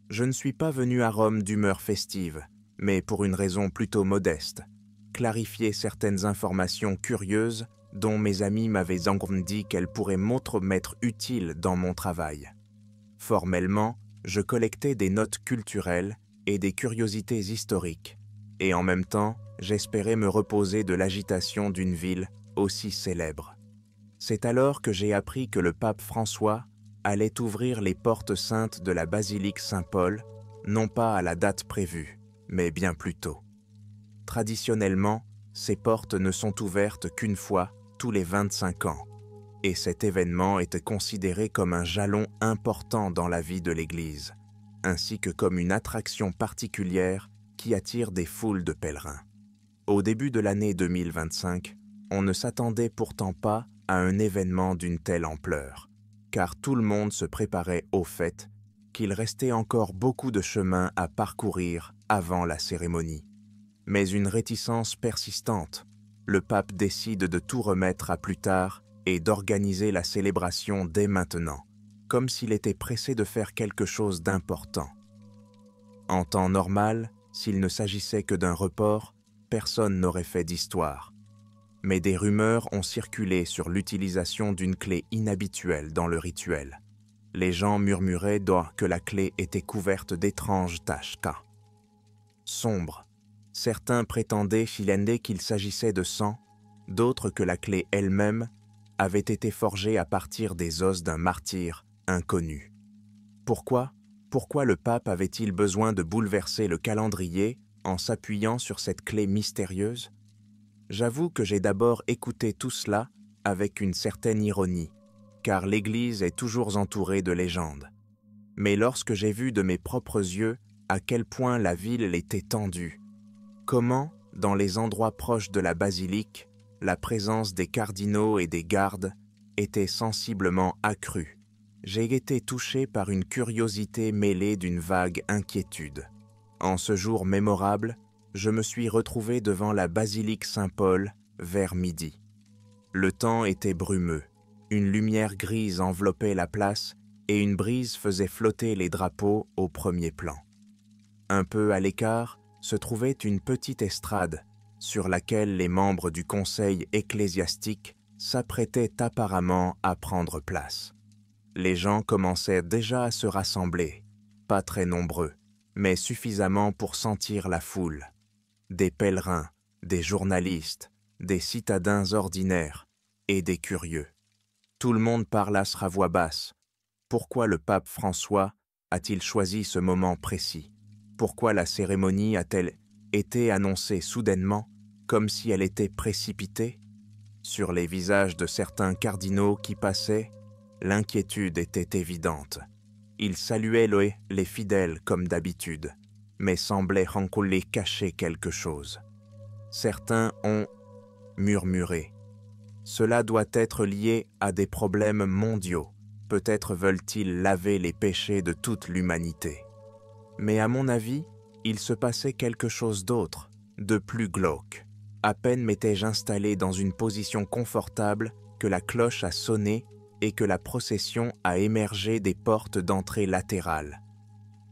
Je ne suis pas venu à Rome d'humeur festive, mais pour une raison plutôt modeste, clarifier certaines informations curieuses dont mes amis m'avaient dit qu'elles pourraient m'être utiles dans mon travail. Formellement, je collectais des notes culturelles et des curiosités historiques, et en même temps, j'espérais me reposer de l'agitation d'une ville aussi célèbre. C'est alors que j'ai appris que le pape François allait ouvrir les portes saintes de la basilique Saint-Paul, non pas à la date prévue, mais bien plus tôt. Traditionnellement, ces portes ne sont ouvertes qu'une fois tous les 25 ans, et cet événement était considéré comme un jalon important dans la vie de l'Église, ainsi que comme une attraction particulière qui attire des foules de pèlerins. Au début de l'année 2025, on ne s'attendait pourtant pas à un événement d'une telle ampleur, car tout le monde se préparait au fait qu'il restait encore beaucoup de chemin à parcourir avant la cérémonie. Mais une réticence persistante, le pape décide de tout remettre à plus tard et d'organiser la célébration dès maintenant, comme s'il était pressé de faire quelque chose d'important. En temps normal, s'il ne s'agissait que d'un report, personne n'aurait fait d'histoire. Mais des rumeurs ont circulé sur l'utilisation d'une clé inhabituelle dans le rituel. Les gens murmuraient que la clé était couverte d'étranges taches sombres. Certains prétendaient qu'il s'agissait de sang, d'autres que la clé elle-même avait été forgée à partir des os d'un martyr inconnu. Pourquoi le pape avait-il besoin de bouleverser le calendrier en s'appuyant sur cette clé mystérieuse? J'avoue que j'ai d'abord écouté tout cela avec une certaine ironie, car l'Église est toujours entourée de légendes. Mais lorsque j'ai vu de mes propres yeux à quel point la ville était tendue, comment, dans les endroits proches de la basilique, la présence des cardinaux et des gardes était sensiblement accrue, j'ai été touché par une curiosité mêlée d'une vague inquiétude. En ce jour mémorable, je me suis retrouvé devant la basilique Saint-Paul vers midi. Le temps était brumeux, une lumière grise enveloppait la place et une brise faisait flotter les drapeaux au premier plan. Un peu à l'écart se trouvait une petite estrade sur laquelle les membres du conseil ecclésiastique s'apprêtaient apparemment à prendre place. Les gens commençaient déjà à se rassembler, pas très nombreux, mais suffisamment pour sentir la foule. Des pèlerins, des journalistes, des citadins ordinaires et des curieux. Tout le monde parla à voix basse. Pourquoi le pape François a-t-il choisi ce moment précis? Pourquoi la cérémonie a-t-elle été annoncée soudainement, comme si elle était précipitée? Sur les visages de certains cardinaux qui passaient, l'inquiétude était évidente. Ils saluaient les fidèles comme d'habitude, mais semblaient cacher quelque chose. Certains ont murmuré. Cela doit être lié à des problèmes mondiaux. Peut-être veulent-ils laver les péchés de toute l'humanité. Mais à mon avis, il se passait quelque chose d'autre, de plus glauque. À peine m'étais-je installé dans une position confortable que la cloche a sonné et que la procession a émergé des portes d'entrée latérales.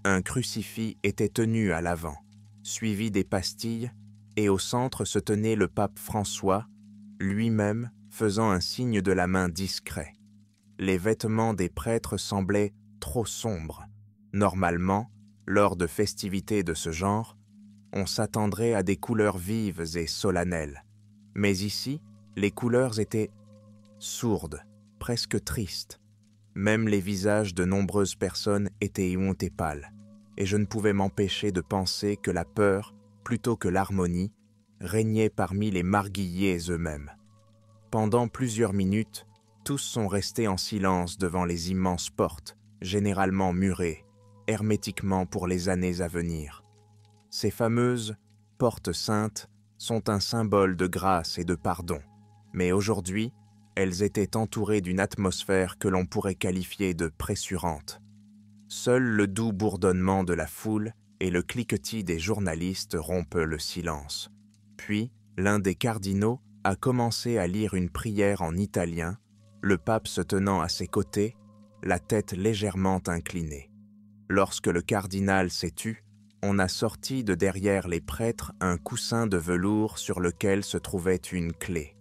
Un crucifix était tenu à l'avant, suivi des pastilles, et au centre se tenait le pape François, lui-même faisant un signe de la main discret. Les vêtements des prêtres semblaient trop sombres. Normalement, lors de festivités de ce genre, on s'attendrait à des couleurs vives et solennelles. Mais ici, les couleurs étaient sourdes, presque tristes. Même les visages de nombreuses personnes étaient éhontés et pâles, et je ne pouvais m'empêcher de penser que la peur, plutôt que l'harmonie, régnait parmi les marguilliers eux-mêmes. Pendant plusieurs minutes, tous sont restés en silence devant les immenses portes, généralement murées, hermétiquement pour les années à venir. Ces fameuses portes saintes sont un symbole de grâce et de pardon, mais aujourd'hui, elles étaient entourées d'une atmosphère que l'on pourrait qualifier de pressurante. Seul le doux bourdonnement de la foule et le cliquetis des journalistes rompent le silence. Puis, l'un des cardinaux a commencé à lire une prière en italien, le pape se tenant à ses côtés, la tête légèrement inclinée. Lorsque le cardinal s'est tu, on a sorti de derrière les prêtres un coussin de velours sur lequel se trouvait une clé.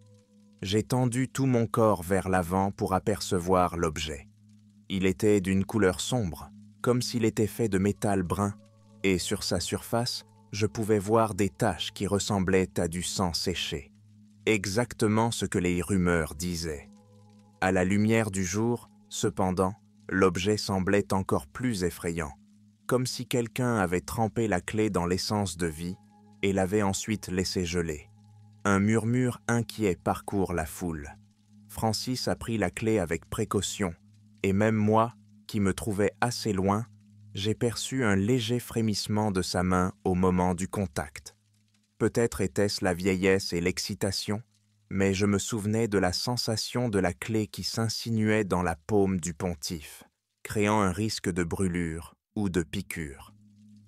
J'ai tendu tout mon corps vers l'avant pour apercevoir l'objet. Il était d'une couleur sombre, comme s'il était fait de métal brun, et sur sa surface, je pouvais voir des taches qui ressemblaient à du sang séché. Exactement ce que les rumeurs disaient. À la lumière du jour, cependant, l'objet semblait encore plus effrayant, comme si quelqu'un avait trempé la clé dans l'essence de vie et l'avait ensuite laissé geler. Un murmure inquiet parcourt la foule. Francis a pris la clé avec précaution, et même moi, qui me trouvais assez loin, j'ai perçu un léger frémissement de sa main au moment du contact. Peut-être était-ce la vieillesse et l'excitation, mais je me souvenais de la sensation de la clé qui s'insinuait dans la paume du pontife, créant un risque de brûlure ou de piqûre.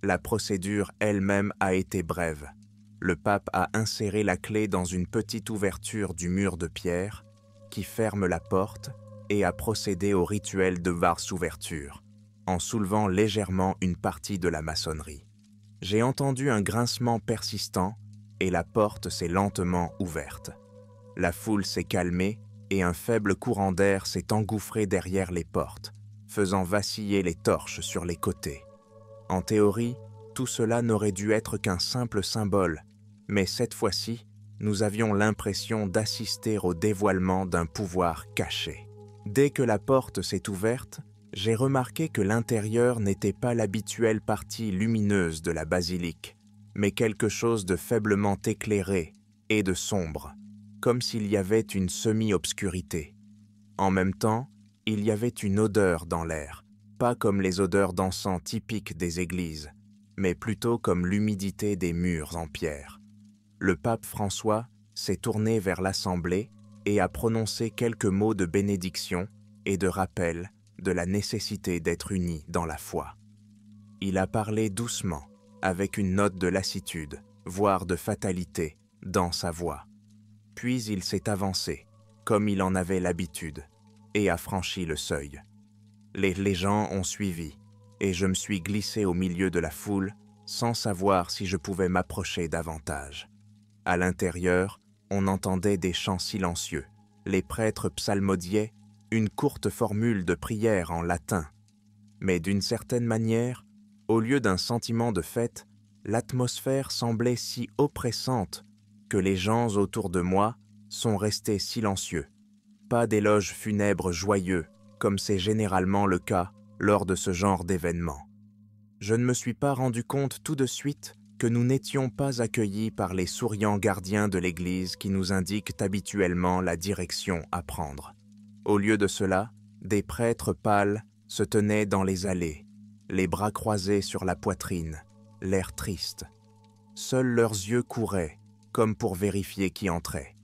La procédure elle-même a été brève. Le pape a inséré la clé dans une petite ouverture du mur de pierre qui ferme la porte et a procédé au rituel de varse-ouverture, en soulevant légèrement une partie de la maçonnerie. J'ai entendu un grincement persistant et la porte s'est lentement ouverte. La foule s'est calmée et un faible courant d'air s'est engouffré derrière les portes, faisant vaciller les torches sur les côtés. En théorie, tout cela n'aurait dû être qu'un simple symbole, mais cette fois-ci, nous avions l'impression d'assister au dévoilement d'un pouvoir caché. Dès que la porte s'est ouverte, j'ai remarqué que l'intérieur n'était pas l'habituelle partie lumineuse de la basilique, mais quelque chose de faiblement éclairé et de sombre, comme s'il y avait une semi-obscurité. En même temps, il y avait une odeur dans l'air, pas comme les odeurs d'encens typiques des églises, mais plutôt comme l'humidité des murs en pierre. Le pape François s'est tourné vers l'assemblée et a prononcé quelques mots de bénédiction et de rappel de la nécessité d'être unis dans la foi. Il a parlé doucement, avec une note de lassitude, voire de fatalité, dans sa voix. Puis il s'est avancé, comme il en avait l'habitude, et a franchi le seuil. Les gens ont suivi, et je me suis glissé au milieu de la foule, sans savoir si je pouvais m'approcher davantage. À l'intérieur, on entendait des chants silencieux. Les prêtres psalmodiaient une courte formule de prière en latin. Mais d'une certaine manière, au lieu d'un sentiment de fête, l'atmosphère semblait si oppressante que les gens autour de moi sont restés silencieux. Pas d'éloges funèbres joyeux, comme c'est généralement le cas lors de ce genre d'événement. Je ne me suis pas rendu compte tout de suite que nous n'étions pas accueillis par les souriants gardiens de l'Église qui nous indiquent habituellement la direction à prendre. Au lieu de cela, des prêtres pâles se tenaient dans les allées, les bras croisés sur la poitrine, l'air triste. Seuls leurs yeux couraient, comme pour vérifier qui entrait.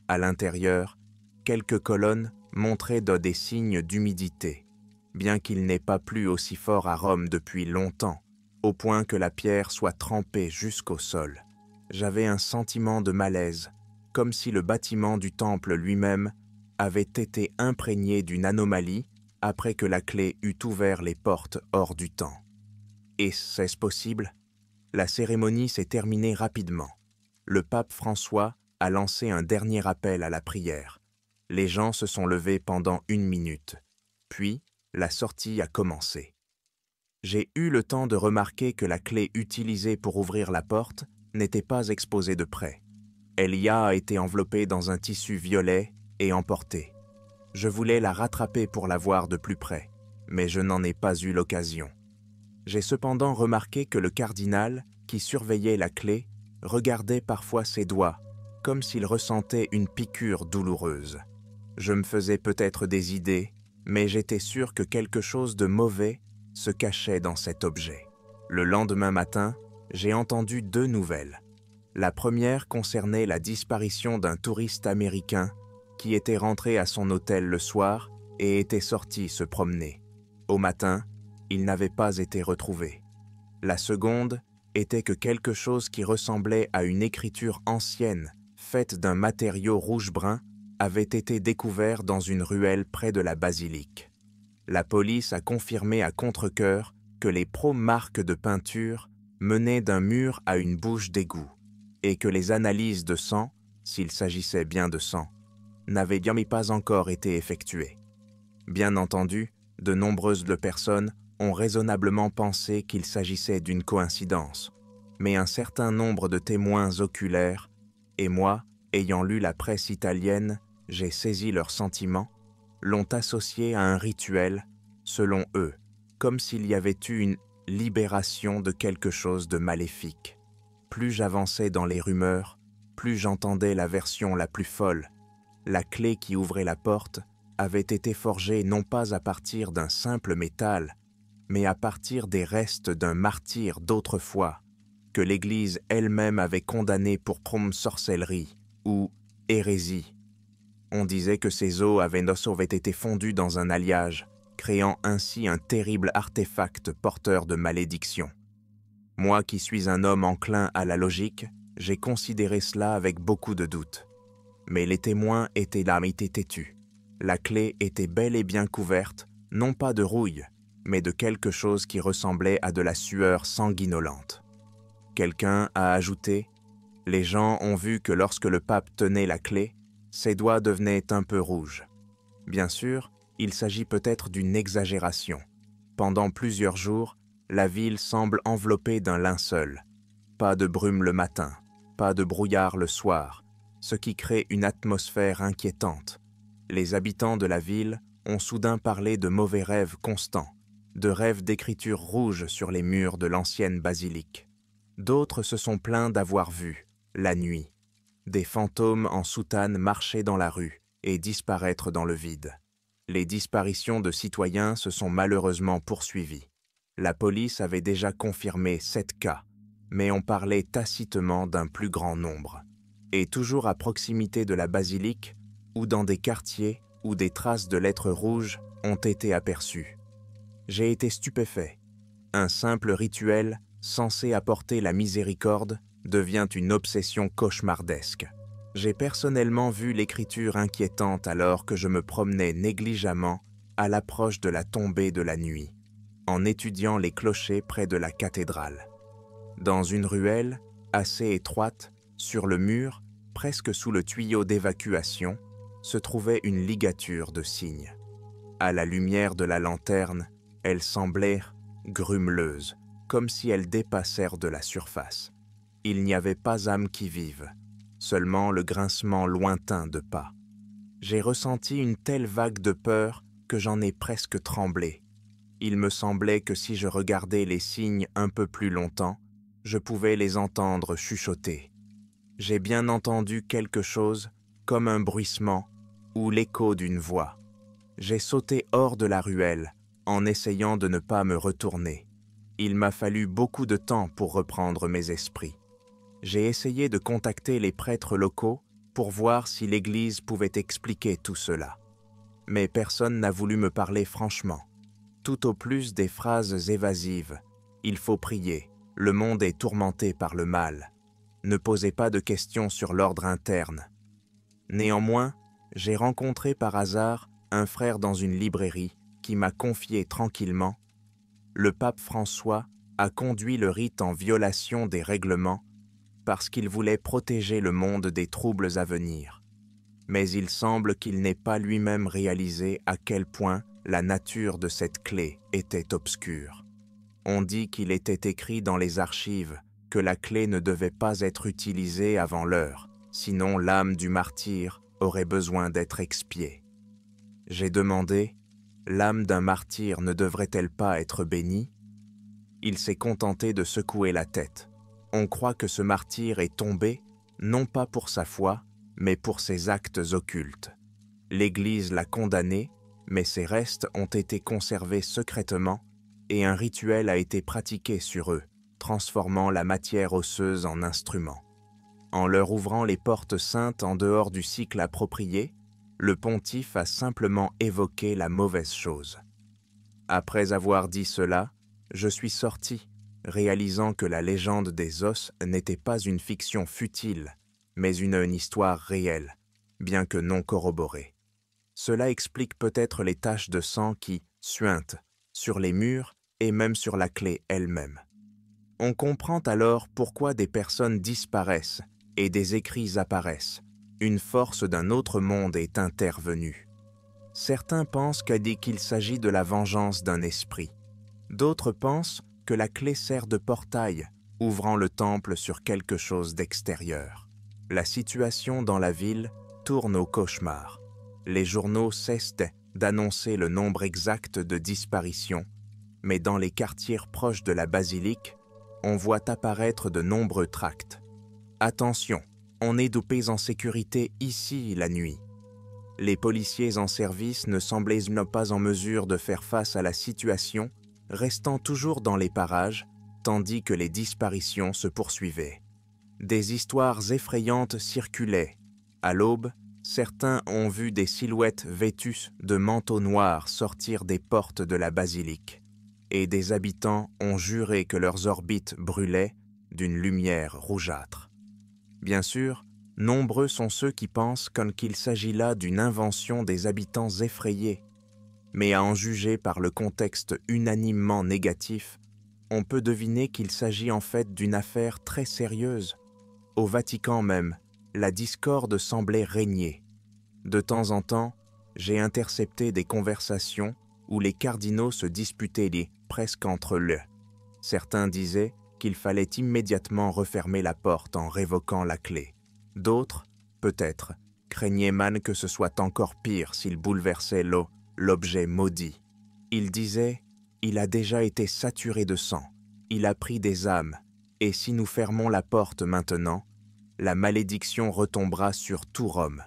À l'intérieur, quelques colonnes montraient des signes d'humidité, bien qu'il n'ait pas plu aussi fort à Rome depuis longtemps, au point que la pierre soit trempée jusqu'au sol. J'avais un sentiment de malaise, comme si le bâtiment du temple lui-même avait été imprégné d'une anomalie après que la clé eût ouvert les portes hors du temps. Et est-ce possible? La cérémonie s'est terminée rapidement. Le pape François a lancé un dernier appel à la prière. Les gens se sont levés pendant 1 minute. Puis, la sortie a commencé. J'ai eu le temps de remarquer que la clé utilisée pour ouvrir la porte n'était pas exposée de près. Elle y a été enveloppée dans un tissu violet et emportée. Je voulais la rattraper pour la voir de plus près, mais je n'en ai pas eu l'occasion. J'ai cependant remarqué que le cardinal, qui surveillait la clé, regardait parfois ses doigts, comme s'il ressentait une piqûre douloureuse. Je me faisais peut-être des idées, mais j'étais sûr que quelque chose de mauvais se cachait dans cet objet. Le lendemain matin, j'ai entendu 2 nouvelles. La première concernait la disparition d'un touriste américain qui était rentré à son hôtel le soir et était sorti se promener. Au matin, il n'avait pas été retrouvé. La seconde était que quelque chose qui ressemblait à une écriture ancienne, faite d'un matériau rouge-brun, avait été découvert dans une ruelle près de la basilique. La police a confirmé à contre-cœur que les pro-marques de peinture menaient d'un mur à une bouche d'égout, et que les analyses de sang, s'il s'agissait bien de sang, n'avaient jamais pas encore été effectuées. Bien entendu, de nombreuses personnes ont raisonnablement pensé qu'il s'agissait d'une coïncidence, mais un certain nombre de témoins oculaires, et moi, ayant lu la presse italienne, j'ai saisi leurs sentiments, l'ont associé à un rituel, selon eux, comme s'il y avait eu une libération de quelque chose de maléfique. Plus j'avançais dans les rumeurs, plus j'entendais la version la plus folle. La clé qui ouvrait la porte avait été forgée non pas à partir d'un simple métal, mais à partir des restes d'un martyr d'autrefois, que l'Église elle-même avait condamné pour sorcellerie ou hérésie. On disait que ces os avaient été fondus dans un alliage, créant ainsi un terrible artefact porteur de malédiction. Moi qui suis un homme enclin à la logique, j'ai considéré cela avec beaucoup de doute. Mais les témoins étaient têtus. La clé était bel et bien couverte, non pas de rouille, mais de quelque chose qui ressemblait à de la sueur sanguinolente. Quelqu'un a ajouté « Les gens ont vu que lorsque le pape tenait la clé, ses doigts devenaient un peu rouges. » Bien sûr, il s'agit peut-être d'une exagération. Pendant plusieurs jours, la ville semble enveloppée d'un linceul. Pas de brume le matin, pas de brouillard le soir, ce qui crée une atmosphère inquiétante. Les habitants de la ville ont soudain parlé de mauvais rêves constants, de rêves d'écriture rouge sur les murs de l'ancienne basilique. D'autres se sont plaints d'avoir vu, la nuit, des fantômes en soutane marcher dans la rue et disparaître dans le vide. Les disparitions de citoyens se sont malheureusement poursuivies. La police avait déjà confirmé 7 cas, mais on parlait tacitement d'un plus grand nombre. Et toujours à proximité de la basilique, ou dans des quartiers où des traces de lettres rouges ont été aperçues. J'ai été stupéfait. Un simple rituel, censé apporter la miséricorde, devient une obsession cauchemardesque. J'ai personnellement vu l'écriture inquiétante alors que je me promenais négligemment à l'approche de la tombée de la nuit, en étudiant les clochers près de la cathédrale. Dans une ruelle, assez étroite, sur le mur, presque sous le tuyau d'évacuation, se trouvait une ligature de cygne. À la lumière de la lanterne, elle semblait grumeleuse, comme si elle dépassait de la surface. Il n'y avait pas âme qui vive, seulement le grincement lointain de pas. J'ai ressenti une telle vague de peur que j'en ai presque tremblé. Il me semblait que si je regardais les cygnes un peu plus longtemps, je pouvais les entendre chuchoter. J'ai bien entendu quelque chose, comme un bruissement ou l'écho d'une voix. J'ai sauté hors de la ruelle, en essayant de ne pas me retourner. Il m'a fallu beaucoup de temps pour reprendre mes esprits. J'ai essayé de contacter les prêtres locaux pour voir si l'Église pouvait expliquer tout cela. Mais personne n'a voulu me parler franchement. Tout au plus des phrases évasives. Il faut prier, le monde est tourmenté par le mal. Ne posez pas de questions sur l'ordre interne. Néanmoins, j'ai rencontré par hasard un frère dans une librairie qui m'a confié tranquillement « Le pape François a conduit le rite en violation des règlements parce qu'il voulait protéger le monde des troubles à venir. Mais il semble qu'il n'ait pas lui-même réalisé à quel point la nature de cette clé était obscure. On dit qu'il était écrit dans les archives que la clé ne devait pas être utilisée avant l'heure, sinon l'âme du martyr aurait besoin d'être expiée. J'ai demandé, l'âme d'un martyr ne devrait-elle pas être bénie? Il s'est contenté de secouer la tête. On croit que ce martyr est tombé, non pas pour sa foi, mais pour ses actes occultes. L'Église l'a condamné, mais ses restes ont été conservés secrètement et un rituel a été pratiqué sur eux, transformant la matière osseuse en instrument. En leur ouvrant les portes saintes en dehors du cycle approprié, le pontife a simplement évoqué la mauvaise chose. Après avoir dit cela, je suis sorti, réalisant que la légende des os n'était pas une fiction futile, mais une histoire réelle, bien que non corroborée. Cela explique peut-être les taches de sang qui, suintent, sur les murs et même sur la clé elle-même. On comprend alors pourquoi des personnes disparaissent et des écrits apparaissent. Une force d'un autre monde est intervenue. Certains pensent qu'il s'agit de la vengeance d'un esprit. D'autres pensent que la clé sert de portail, ouvrant le temple sur quelque chose d'extérieur. La situation dans la ville tourne au cauchemar. Les journaux cessent d'annoncer le nombre exact de disparitions, mais dans les quartiers proches de la basilique, on voit apparaître de nombreux tracts. Attention, on est dopés en sécurité ici la nuit. Les policiers en service ne semblaient pas en mesure de faire face à la situation, restant toujours dans les parages, tandis que les disparitions se poursuivaient. Des histoires effrayantes circulaient. À l'aube, certains ont vu des silhouettes vêtues de manteaux noirs sortir des portes de la basilique, et des habitants ont juré que leurs orbites brûlaient d'une lumière rougeâtre. Bien sûr, nombreux sont ceux qui pensent qu'il s'agit là d'une invention des habitants effrayés, mais à en juger par le contexte unanimement négatif, on peut deviner qu'il s'agit en fait d'une affaire très sérieuse. Au Vatican même, la discorde semblait régner. De temps en temps, j'ai intercepté des conversations où les cardinaux se disputaient presque entre eux. Certains disaient qu'il fallait immédiatement refermer la porte en révoquant la clé. D'autres, peut-être, craignaient que ce soit encore pire s'ils bouleversaient l'objet maudit. Ils disaient « Il a déjà été saturé de sang, il a pris des âmes, et si nous fermons la porte maintenant, la malédiction retombera sur tout Rome. »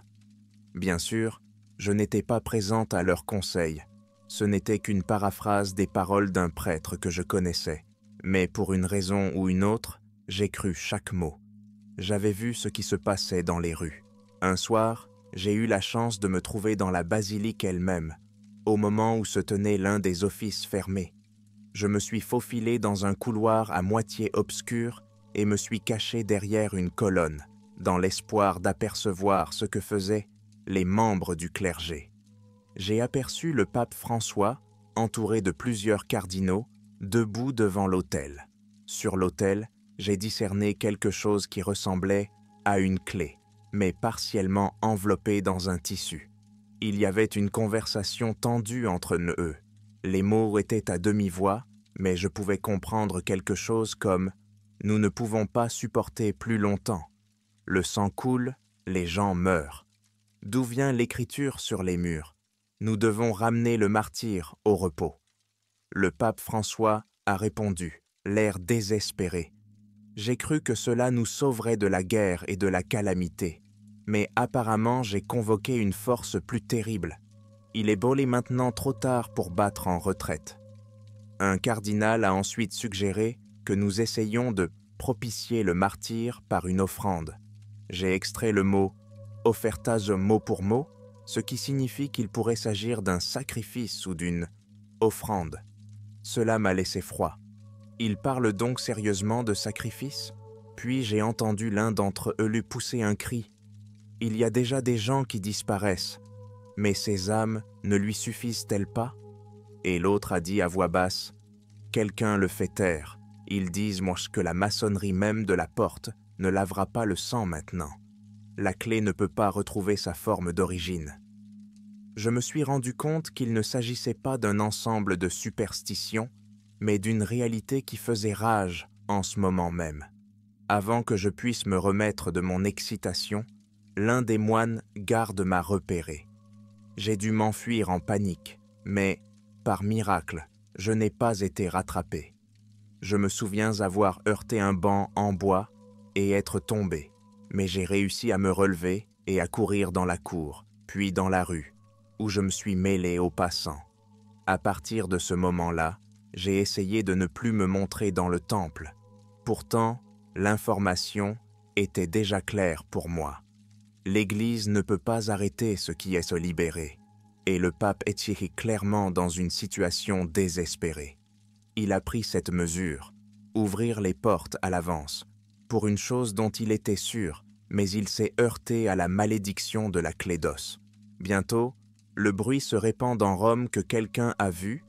Bien sûr, je n'étais pas présente à leurs conseils. Ce n'était qu'une paraphrase des paroles d'un prêtre que je connaissais. Mais pour une raison ou une autre, j'ai cru chaque mot. J'avais vu ce qui se passait dans les rues. Un soir, j'ai eu la chance de me trouver dans la basilique elle-même, au moment où se tenait l'un des offices fermés. Je me suis faufilé dans un couloir à moitié obscur et me suis caché derrière une colonne, dans l'espoir d'apercevoir ce que faisaient les membres du clergé. J'ai aperçu le pape François, entouré de plusieurs cardinaux, debout devant l'autel. Sur l'autel, j'ai discerné quelque chose qui ressemblait à une clé, mais partiellement enveloppée dans un tissu. Il y avait une conversation tendue entre eux. Les mots étaient à demi-voix, mais je pouvais comprendre quelque chose comme « Nous ne pouvons pas supporter plus longtemps. Le sang coule, les gens meurent. D'où vient l'écriture sur les murs? Nous devons ramener le martyr au repos. » Le pape François a répondu, l'air désespéré. J'ai cru que cela nous sauverait de la guerre et de la calamité, mais apparemment j'ai convoqué une force plus terrible. Il est maintenant trop tard pour battre en retraite. Un cardinal a ensuite suggéré que nous essayions de propitier le martyr par une offrande. J'ai extrait le mot « offertage » mot pour mot, ce qui signifie qu'il pourrait s'agir d'un sacrifice ou d'une offrande. Cela m'a laissé froid. Il parle donc sérieusement de sacrifice? Puis j'ai entendu l'un d'entre eux lui pousser un cri. Il y a déjà des gens qui disparaissent, mais ces âmes ne lui suffisent-elles pas? Et l'autre a dit à voix basse, « Quelqu'un le fait taire. Ils disent que la maçonnerie même de la porte ne lavera pas le sang maintenant. La clé ne peut pas retrouver sa forme d'origine. » Je me suis rendu compte qu'il ne s'agissait pas d'un ensemble de superstitions, mais d'une réalité qui faisait rage en ce moment même. Avant que je puisse me remettre de mon excitation, l'un des moines garde m'a repéré. J'ai dû m'enfuir en panique, mais, par miracle, je n'ai pas été rattrapé. Je me souviens avoir heurté un banc en bois et être tombé, mais j'ai réussi à me relever et à courir dans la cour, puis dans la rue, où je me suis mêlé aux passants. À partir de ce moment-là, j'ai essayé de ne plus me montrer dans le temple. Pourtant, l'information était déjà claire pour moi. L'Église ne peut pas arrêter ce qui est se libérer, et le pape était clairement dans une situation désespérée. Il a pris cette mesure, ouvrir les portes à l'avance, pour une chose dont il était sûr, mais il s'est heurté à la malédiction de la clé d'os. Bientôt, le bruit se répand dans Rome que quelqu'un a vu,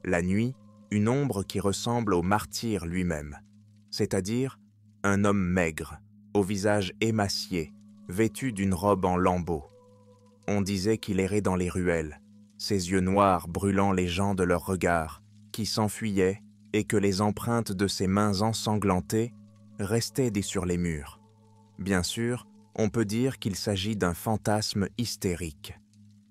la nuit, une ombre qui ressemble au martyr lui-même, c'est-à-dire un homme maigre, au visage émacié, vêtu d'une robe en lambeaux. On disait qu'il errait dans les ruelles, ses yeux noirs brûlant les gens de leur regard, qui s'enfuyaient et que les empreintes de ses mains ensanglantées restaient sur les murs. Bien sûr, on peut dire qu'il s'agit d'un fantasme hystérique.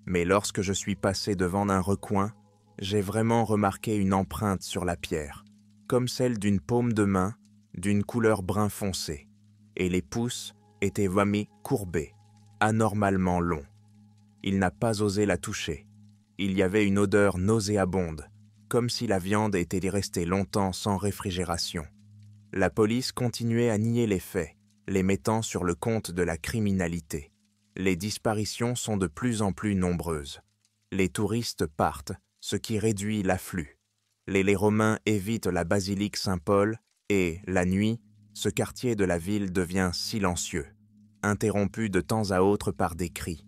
Mais lorsque je suis passé devant un recoin, j'ai vraiment remarqué une empreinte sur la pierre, comme celle d'une paume de main, d'une couleur brun foncé, et les pouces étaient vraiment courbés, anormalement longs. Il n'a pas osé la toucher. Il y avait une odeur nauséabonde, comme si la viande était restée longtemps sans réfrigération. La police continuait à nier les faits, les mettant sur le compte de la criminalité. Les disparitions sont de plus en plus nombreuses. Les touristes partent, ce qui réduit l'afflux. Les Romains évitent la basilique Saint-Paul et, la nuit, ce quartier de la ville devient silencieux, interrompu de temps à autre par des cris.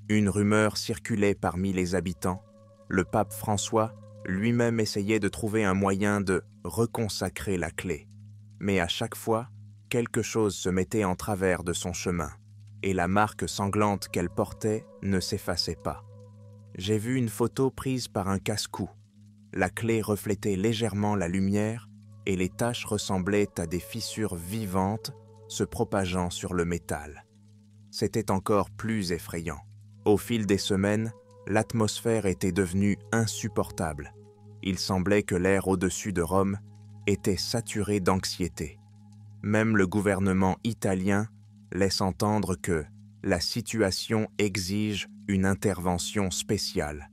Une rumeur circulait parmi les habitants. Le pape François lui-même essayait de trouver un moyen de reconsacrer la clé. Mais à chaque fois, quelque chose se mettait en travers de son chemin, et la marque sanglante qu'elle portait ne s'effaçait pas. J'ai vu une photo prise par un casse-cou. La clé reflétait légèrement la lumière et les taches ressemblaient à des fissures vivantes se propageant sur le métal. C'était encore plus effrayant. Au fil des semaines, l'atmosphère était devenue insupportable. Il semblait que l'air au-dessus de Rome était saturé d'anxiété. Même le gouvernement italien laisse entendre que la situation exige une intervention spéciale.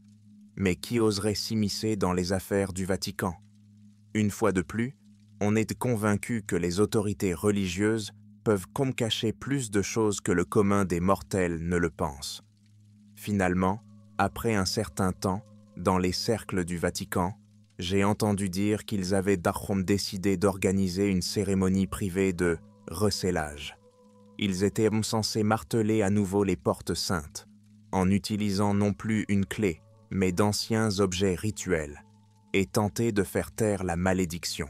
Mais qui oserait s'immiscer dans les affaires du Vatican? Une fois de plus, on est convaincu que les autorités religieuses peuvent cacher plus de choses que le commun des mortels ne le pense. Finalement, après un certain temps, dans les cercles du Vatican, j'ai entendu dire qu'ils avaient décidé d'organiser une cérémonie privée de recellage. Ils étaient censés marteler à nouveau les portes saintes, en utilisant non plus une clé, mais d'anciens objets rituels, et tenter de faire taire la malédiction.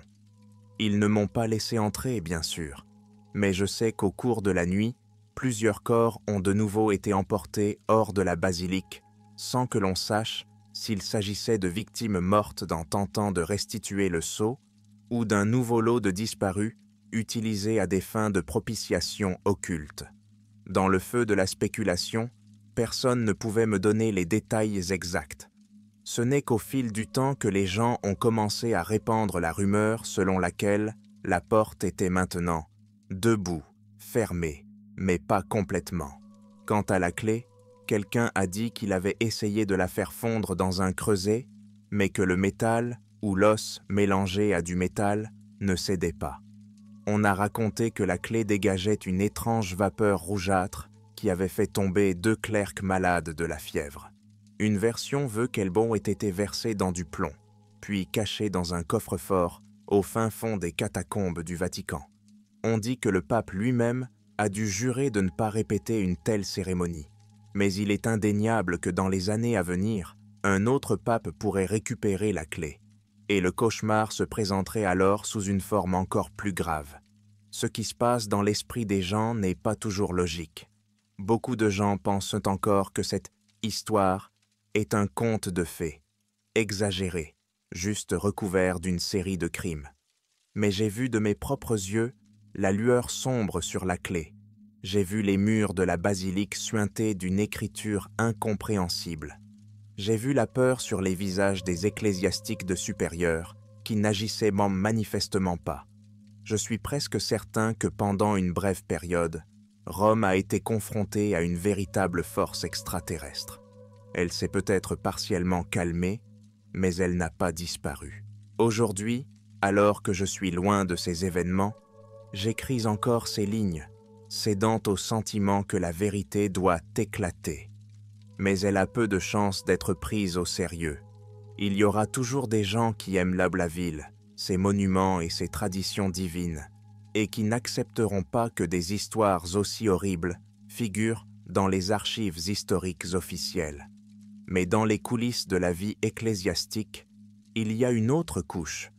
Ils ne m'ont pas laissé entrer, bien sûr, mais je sais qu'au cours de la nuit, plusieurs corps ont de nouveau été emportés hors de la basilique, sans que l'on sache s'il s'agissait de victimes mortes en tentant de restituer le sceau ou d'un nouveau lot de disparus utilisés à des fins de propitiation occulte. Dans le feu de la spéculation, personne ne pouvait me donner les détails exacts. Ce n'est qu'au fil du temps que les gens ont commencé à répandre la rumeur selon laquelle la porte était maintenant debout, fermée, mais pas complètement. Quant à la clé, quelqu'un a dit qu'il avait essayé de la faire fondre dans un creuset, mais que le métal, ou l'os mélangé à du métal, ne cédait pas. On a raconté que la clé dégageait une étrange vapeur rougeâtre qui avait fait tomber 2 clercs malades de la fièvre. Une version veut qu'elle ait été versée dans du plomb, puis cachée dans un coffre-fort au fin fond des catacombes du Vatican. On dit que le pape lui-même a dû jurer de ne pas répéter une telle cérémonie. Mais il est indéniable que dans les années à venir, un autre pape pourrait récupérer la clé, et le cauchemar se présenterait alors sous une forme encore plus grave. Ce qui se passe dans l'esprit des gens n'est pas toujours logique. Beaucoup de gens pensent encore que cette histoire est un conte de fées, exagéré, juste recouvert d'une série de crimes. Mais j'ai vu de mes propres yeux la lueur sombre sur la clé. J'ai vu les murs de la basilique suinter d'une écriture incompréhensible. J'ai vu la peur sur les visages des ecclésiastiques de supérieurs qui n'agissaient manifestement pas. Je suis presque certain que pendant une brève période, Rome a été confrontée à une véritable force extraterrestre. Elle s'est peut-être partiellement calmée, mais elle n'a pas disparu. Aujourd'hui, alors que je suis loin de ces événements, j'écris encore ces lignes, cédant au sentiment que la vérité doit éclater. Mais elle a peu de chances d'être prise au sérieux. Il y aura toujours des gens qui aiment la ville, ses monuments et ses traditions divines, et qui n'accepteront pas que des histoires aussi horribles figurent dans les archives historiques officielles. Mais dans les coulisses de la vie ecclésiastique, il y a une autre couche,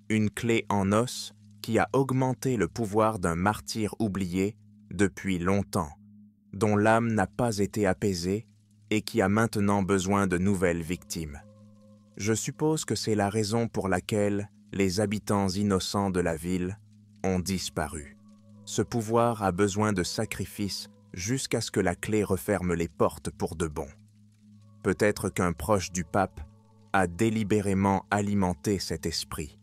une clé en os qui a augmenté le pouvoir d'un martyr oublié depuis longtemps, dont l'âme n'a pas été apaisée et qui a maintenant besoin de nouvelles victimes. Je suppose que c'est la raison pour laquelle les habitants innocents de la ville ont disparu. Ce pouvoir a besoin de sacrifices jusqu'à ce que la clé referme les portes pour de bon. Peut-être qu'un proche du pape a délibérément alimenté cet esprit,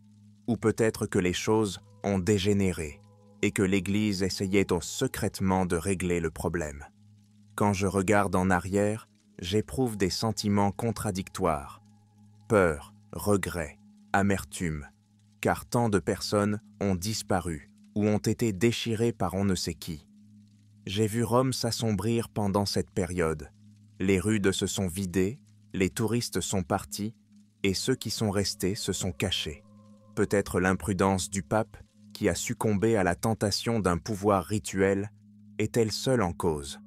ou peut-être que les choses ont dégénéré et que l'Église essayait secrètement de régler le problème. Quand je regarde en arrière, j'éprouve des sentiments contradictoires, peur, regret, amertume, car tant de personnes ont disparu ou ont été déchirées par on ne sait qui. J'ai vu Rome s'assombrir pendant cette période. Les rues se sont vidées, les touristes sont partis, et ceux qui sont restés se sont cachés. Peut-être l'imprudence du pape, qui a succombé à la tentation d'un pouvoir rituel, est-elle seule en cause.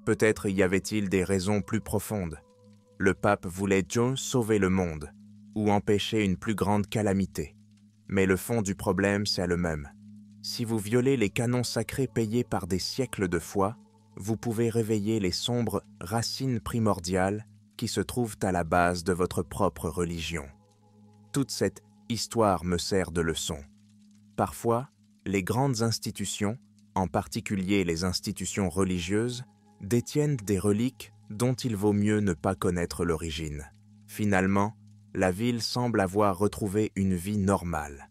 Peut-être y avait-il des raisons plus profondes. Le pape voulait sauver le monde, ou empêcher une plus grande calamité. Mais le fond du problème, c'est le même. Si vous violez les canons sacrés payés par des siècles de foi, vous pouvez réveiller les sombres racines primordiales qui se trouvent à la base de votre propre religion. Toute cette histoire me sert de leçon. Parfois, les grandes institutions, en particulier les institutions religieuses, détiennent des reliques dont il vaut mieux ne pas connaître l'origine. Finalement, la ville semble avoir retrouvé une vie normale.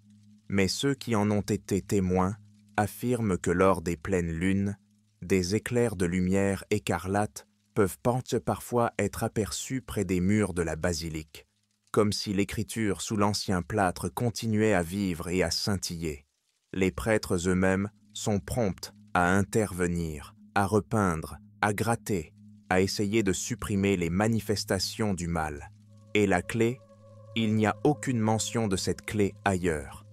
Mais ceux qui en ont été témoins affirment que lors des pleines lunes, des éclairs de lumière écarlate peuvent parfois être aperçus près des murs de la basilique, comme si l'écriture sous l'ancien plâtre continuait à vivre et à scintiller. Les prêtres eux-mêmes sont prompts à intervenir, à repeindre, à gratter, à essayer de supprimer les manifestations du mal. Et la clé, il n'y a aucune mention de cette clé ailleurs.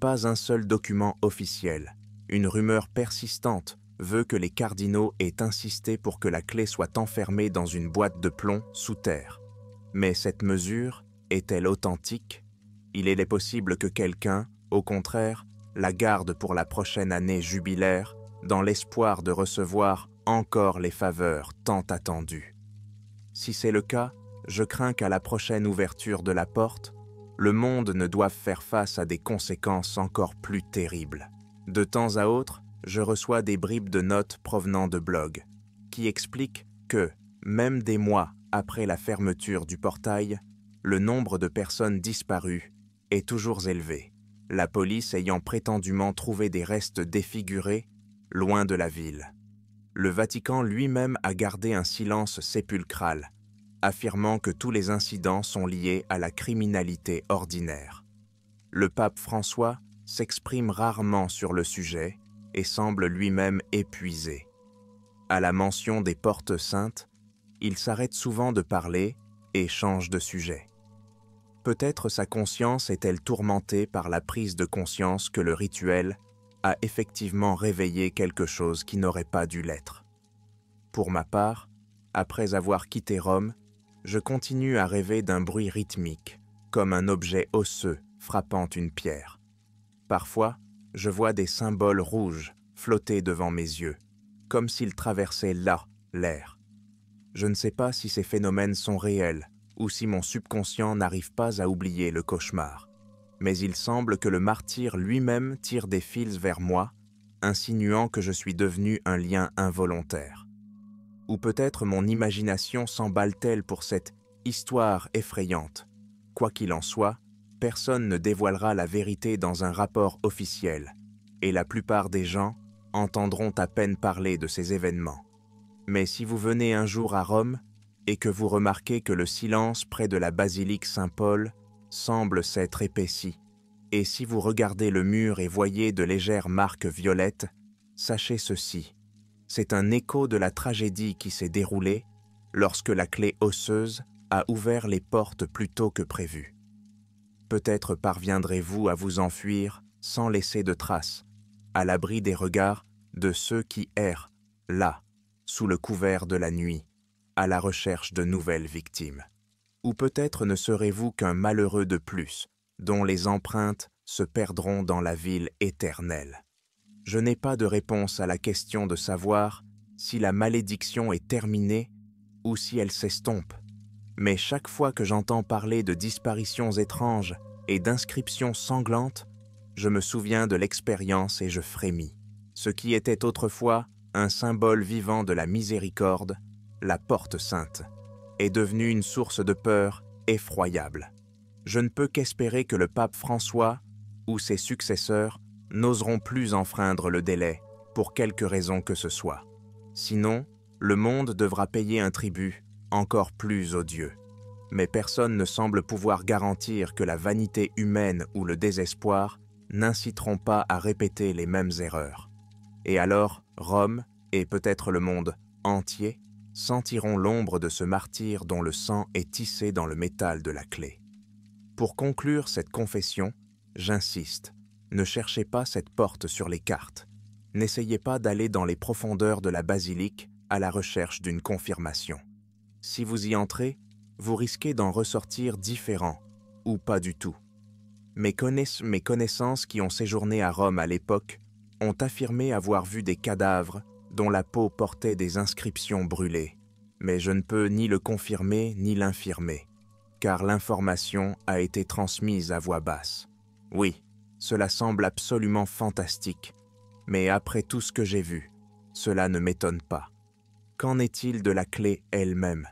Pas un seul document officiel. Une rumeur persistante veut que les cardinaux aient insisté pour que la clé soit enfermée dans une boîte de plomb sous terre. Mais cette mesure est-elle authentique? Il est possible que quelqu'un, au contraire, la garde pour la prochaine année jubilaire, dans l'espoir de recevoir encore les faveurs tant attendues. Si c'est le cas, je crains qu'à la prochaine ouverture de la porte, le monde ne doive faire face à des conséquences encore plus terribles. De temps à autre, je reçois des bribes de notes provenant de blogs, qui expliquent que, même des mois après la fermeture du portail, le nombre de personnes disparues est toujours élevé, la police ayant prétendument trouvé des restes défigurés loin de la ville. Le Vatican lui-même a gardé un silence sépulcral, affirmant que tous les incidents sont liés à la criminalité ordinaire. Le pape François s'exprime rarement sur le sujet et semble lui-même épuisé. À la mention des portes saintes, il s'arrête souvent de parler et change de sujet. Peut-être sa conscience est-elle tourmentée par la prise de conscience que le rituel a effectivement réveillé quelque chose qui n'aurait pas dû l'être. Pour ma part, après avoir quitté Rome, je continue à rêver d'un bruit rythmique, comme un objet osseux frappant une pierre. Parfois, je vois des symboles rouges flotter devant mes yeux, comme s'ils traversaient là l'air. Je ne sais pas si ces phénomènes sont réels ou si mon subconscient n'arrive pas à oublier le cauchemar. Mais il semble que le martyr lui-même tire des fils vers moi, insinuant que je suis devenu un lien involontaire. Ou peut-être mon imagination s'emballe-t-elle pour cette histoire effrayante. Quoi qu'il en soit, personne ne dévoilera la vérité dans un rapport officiel, et la plupart des gens entendront à peine parler de ces événements. Mais si vous venez un jour à Rome et que vous remarquez que le silence près de la basilique Saint-Paul semble s'être épaissi, et si vous regardez le mur et voyez de légères marques violettes, sachez ceci. C'est un écho de la tragédie qui s'est déroulée lorsque la clé osseuse a ouvert les portes plus tôt que prévu. Peut-être parviendrez-vous à vous enfuir sans laisser de traces, à l'abri des regards de ceux qui errent, là, sous le couvert de la nuit, à la recherche de nouvelles victimes. Ou peut-être ne serez-vous qu'un malheureux de plus, dont les empreintes se perdront dans la ville éternelle. Je n'ai pas de réponse à la question de savoir si la malédiction est terminée ou si elle s'estompe. Mais chaque fois que j'entends parler de disparitions étranges et d'inscriptions sanglantes, je me souviens de l'expérience et je frémis. Ce qui était autrefois un symbole vivant de la miséricorde, la porte sainte, est devenu une source de peur effroyable. Je ne peux qu'espérer que le pape François ou ses successeurs n'oseront plus enfreindre le délai pour quelque raison que ce soit. Sinon, le monde devra payer un tribut encore plus odieux. Mais personne ne semble pouvoir garantir que la vanité humaine ou le désespoir n'inciteront pas à répéter les mêmes erreurs. Et alors, Rome, et peut-être le monde entier, sentiront l'ombre de ce martyr dont le sang est tissé dans le métal de la clé. Pour conclure cette confession, j'insiste, ne cherchez pas cette porte sur les cartes. N'essayez pas d'aller dans les profondeurs de la basilique à la recherche d'une confirmation. Si vous y entrez, vous risquez d'en ressortir différent, ou pas du tout. Mes connaissances qui ont séjourné à Rome à l'époque ont affirmé avoir vu des cadavres dont la peau portait des inscriptions brûlées, mais je ne peux ni le confirmer ni l'infirmer, car l'information a été transmise à voix basse. Oui, cela semble absolument fantastique, mais après tout ce que j'ai vu, cela ne m'étonne pas. Qu'en est-il de la clé elle-même ?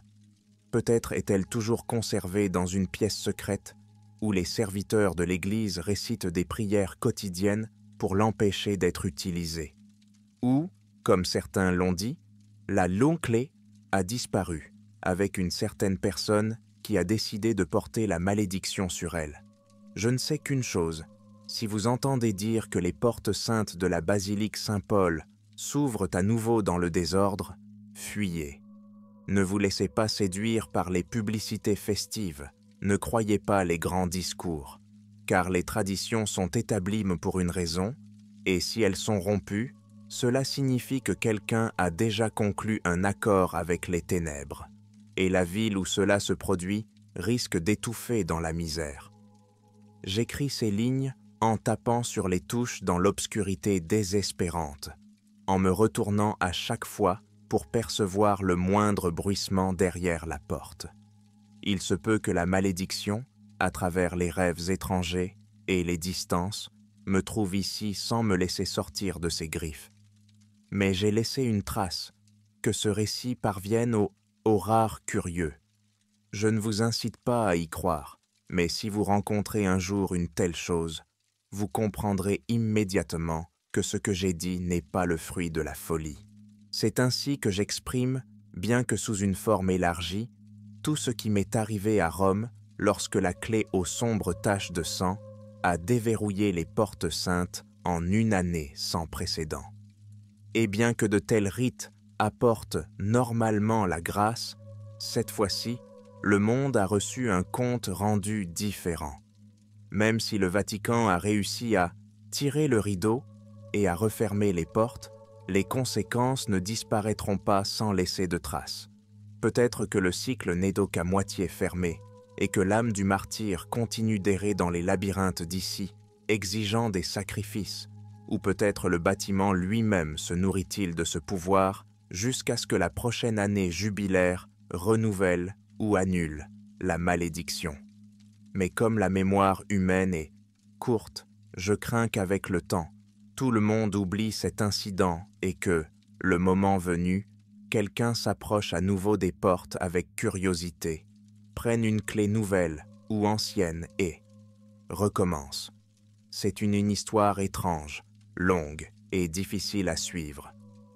Peut-être est-elle toujours conservée dans une pièce secrète où les serviteurs de l'Église récitent des prières quotidiennes pour l'empêcher d'être utilisée. Ou, comme certains l'ont dit, la longue clé a disparu avec une certaine personne qui a décidé de porter la malédiction sur elle. Je ne sais qu'une chose, si vous entendez dire que les portes saintes de la basilique Saint-Paul s'ouvrent à nouveau dans le désordre, fuyez. Ne vous laissez pas séduire par les publicités festives, ne croyez pas les grands discours, car les traditions sont établies pour une raison, et si elles sont rompues, cela signifie que quelqu'un a déjà conclu un accord avec les ténèbres, et la ville où cela se produit risque d'étouffer dans la misère. J'écris ces lignes en tapant sur les touches dans l'obscurité désespérante, en me retournant à chaque fois pour percevoir le moindre bruissement derrière la porte. Il se peut que la malédiction, à travers les rêves étrangers et les distances, me trouve ici sans me laisser sortir de ses griffes. Mais j'ai laissé une trace, que ce récit parvienne aux rares curieux. Je ne vous incite pas à y croire, mais si vous rencontrez un jour une telle chose, vous comprendrez immédiatement que ce que j'ai dit n'est pas le fruit de la folie. C'est ainsi que j'exprime, bien que sous une forme élargie, tout ce qui m'est arrivé à Rome lorsque la clé aux sombres taches de sang a déverrouillé les portes saintes en une année sans précédent. Et bien que de tels rites apportent normalement la grâce, cette fois-ci, le monde a reçu un compte rendu différent. Même si le Vatican a réussi à tirer le rideau et à refermer les portes, les conséquences ne disparaîtront pas sans laisser de traces. Peut-être que le cycle n'est donc qu'à moitié fermé et que l'âme du martyr continue d'errer dans les labyrinthes d'ici, exigeant des sacrifices, ou peut-être le bâtiment lui-même se nourrit-il de ce pouvoir jusqu'à ce que la prochaine année jubilaire renouvelle ou annule la malédiction. Mais comme la mémoire humaine est courte, je crains qu'avec le temps, tout le monde oublie cet incident et que, le moment venu, quelqu'un s'approche à nouveau des portes avec curiosité, prenne une clé nouvelle ou ancienne et recommence. C'est une histoire étrange, longue et difficile à suivre,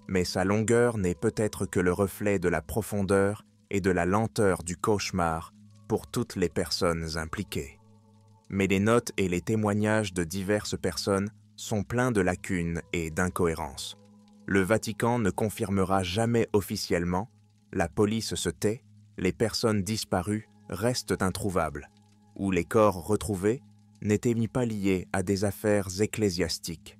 mais sa longueur n'est peut-être que le reflet de la profondeur et de la lenteur du cauchemar pour toutes les personnes impliquées. Mais les notes et les témoignages de diverses personnes sont pleins de lacunes et d'incohérences. Le Vatican ne confirmera jamais officiellement, la police se tait, les personnes disparues restent introuvables, ou les corps retrouvés n'étaient pas liés à des affaires ecclésiastiques.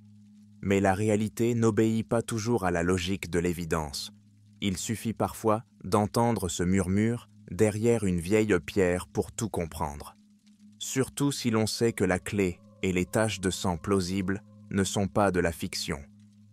Mais la réalité n'obéit pas toujours à la logique de l'évidence. Il suffit parfois d'entendre ce murmure derrière une vieille pierre pour tout comprendre. Surtout si l'on sait que la clé et les taches de sang plausibles ne sont pas de la fiction,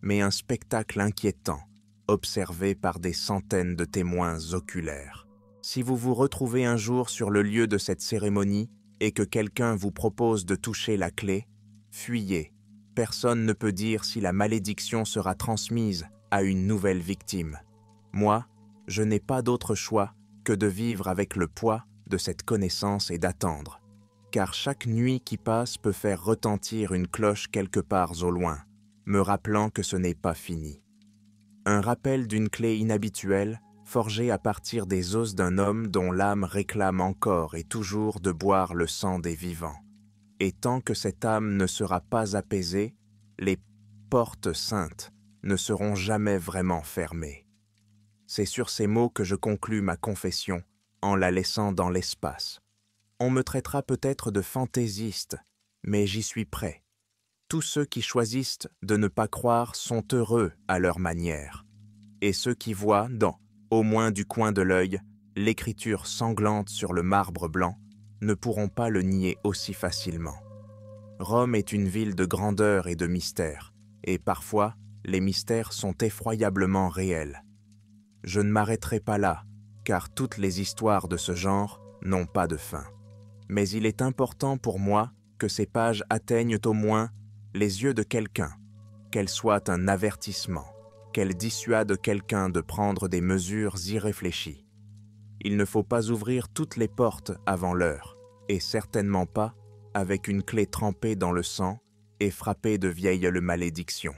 mais un spectacle inquiétant, observé par des centaines de témoins oculaires. Si vous vous retrouvez un jour sur le lieu de cette cérémonie et que quelqu'un vous propose de toucher la clé, fuyez. Personne ne peut dire si la malédiction sera transmise à une nouvelle victime. Moi, je n'ai pas d'autre choix que de vivre avec le poids de cette connaissance et d'attendre. Car chaque nuit qui passe peut faire retentir une cloche quelque part au loin, me rappelant que ce n'est pas fini. Un rappel d'une clé inhabituelle, forgée à partir des os d'un homme dont l'âme réclame encore et toujours de boire le sang des vivants. Et tant que cette âme ne sera pas apaisée, les portes saintes ne seront jamais vraiment fermées. C'est sur ces mots que je conclus ma confession en la laissant dans l'espace. On me traitera peut-être de fantaisiste, mais j'y suis prêt. Tous ceux qui choisissent de ne pas croire sont heureux à leur manière. Et ceux qui voient, au moins du coin de l'œil, l'écriture sanglante sur le marbre blanc, ne pourront pas le nier aussi facilement. Rome est une ville de grandeur et de mystère, et parfois, les mystères sont effroyablement réels. Je ne m'arrêterai pas là, car toutes les histoires de ce genre n'ont pas de fin. Mais il est important pour moi que ces pages atteignent au moins les yeux de quelqu'un, qu'elles soient un avertissement, qu'elles dissuadent quelqu'un de prendre des mesures irréfléchies. Il ne faut pas ouvrir toutes les portes avant l'heure, et certainement pas avec une clé trempée dans le sang et frappée de vieilles malédictions.